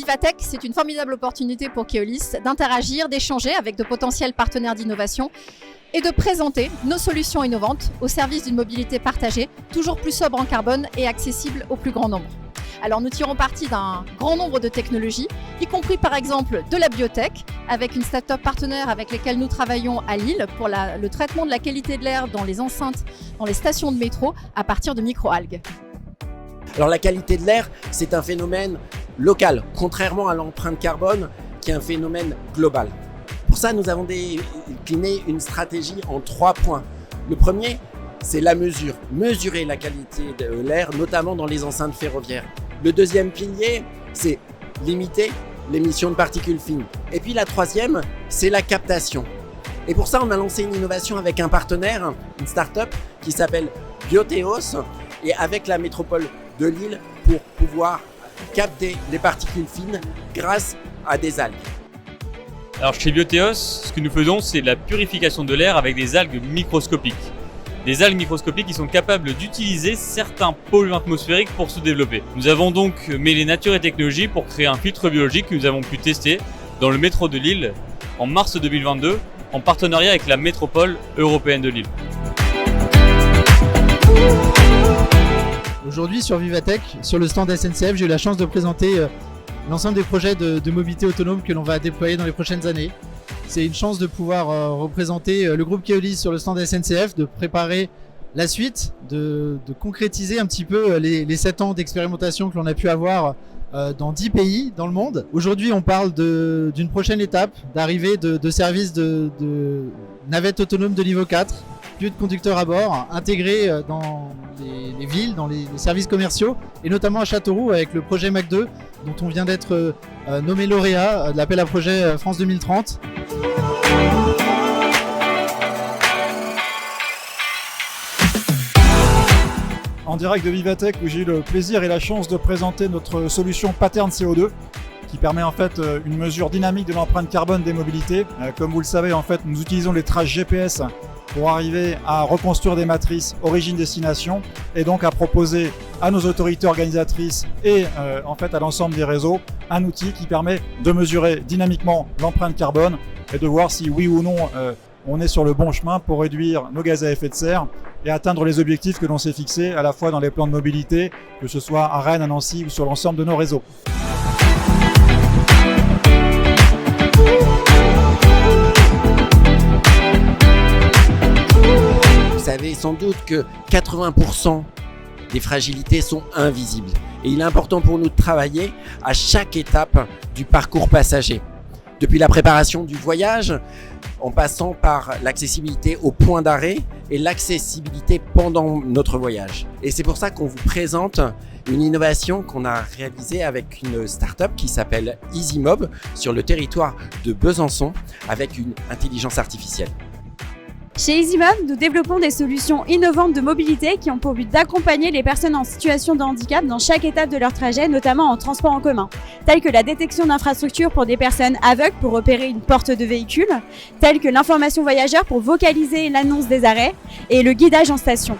Vivatech, c'est une formidable opportunité pour Keolis d'interagir, d'échanger avec de potentiels partenaires d'innovation et de présenter nos solutions innovantes au service d'une mobilité partagée, toujours plus sobre en carbone et accessible au plus grand nombre. Alors nous tirons parti d'un grand nombre de technologies, y compris par exemple de la biotech, avec une start-up partenaire avec laquelle nous travaillons à Lille pour le traitement de la qualité de l'air dans les enceintes, dans les stations de métro, à partir de microalgues. Alors la qualité de l'air, c'est un phénomène local, contrairement à l'empreinte carbone qui est un phénomène global. Pour ça, nous avons décliné une stratégie en 3 points. Le premier, c'est la mesure. Mesurer la qualité de l'air, notamment dans les enceintes ferroviaires. Le deuxième pilier, c'est limiter l'émission de particules fines. Et puis la troisième, c'est la captation. Et pour ça, on a lancé une innovation avec un partenaire, une start-up qui s'appelle Bioteos, et avec la métropole de Lille pour pouvoir capter les particules fines grâce à des algues. Alors chez Bioteos, ce que nous faisons, c'est de la purification de l'air avec des algues microscopiques. Des algues microscopiques qui sont capables d'utiliser certains polluants atmosphériques pour se développer. Nous avons donc mêlé nature et technologie pour créer un filtre biologique que nous avons pu tester dans le métro de Lille en mars 2022 en partenariat avec la métropole européenne de Lille. Aujourd'hui sur Vivatech, sur le stand SNCF, j'ai eu la chance de présenter l'ensemble des projets de mobilité autonome que l'on va déployer dans les prochaines années. C'est une chance de pouvoir représenter le groupe Keolis sur le stand SNCF, de préparer la suite, de concrétiser un petit peu les 7 ans d'expérimentation que l'on a pu avoir dans 10 pays dans le monde. Aujourd'hui, on parle d'une prochaine étape, d'arrivée de services de navettes autonomes de niveau 4, plus de conducteurs à bord, intégrés dans les villes, dans les services commerciaux, et notamment à Châteauroux avec le projet Mach 2, dont on vient d'être nommé lauréat de l'appel à projet France 2030. En direct de Vivatech, où j'ai eu le plaisir et la chance de présenter notre solution Pattern CO2, qui permet en fait une mesure dynamique de l'empreinte carbone des mobilités. Comme vous le savez, en fait, nous utilisons les traces GPS pour arriver à reconstruire des matrices origine-destination et donc à proposer à nos autorités organisatrices et en fait à l'ensemble des réseaux un outil qui permet de mesurer dynamiquement l'empreinte carbone et de voir si oui ou non on est sur le bon chemin pour réduire nos gaz à effet de serre et atteindre les objectifs que l'on s'est fixés à la fois dans les plans de mobilité, que ce soit à Rennes, à Nancy ou sur l'ensemble de nos réseaux. Vous savez sans doute que 80% des fragilités sont invisibles. Et il est important pour nous de travailler à chaque étape du parcours passager. Depuis la préparation du voyage, en passant par l'accessibilité au point d'arrêt et l'accessibilité pendant notre voyage. Et c'est pour ça qu'on vous présente une innovation qu'on a réalisée avec une start-up qui s'appelle EasyMob sur le territoire de Besançon avec une intelligence artificielle. Chez EasyMob, nous développons des solutions innovantes de mobilité qui ont pour but d'accompagner les personnes en situation de handicap dans chaque étape de leur trajet, notamment en transport en commun, telles que la détection d'infrastructures pour des personnes aveugles pour repérer une porte de véhicule, telles que l'information voyageur pour vocaliser l'annonce des arrêts et le guidage en station.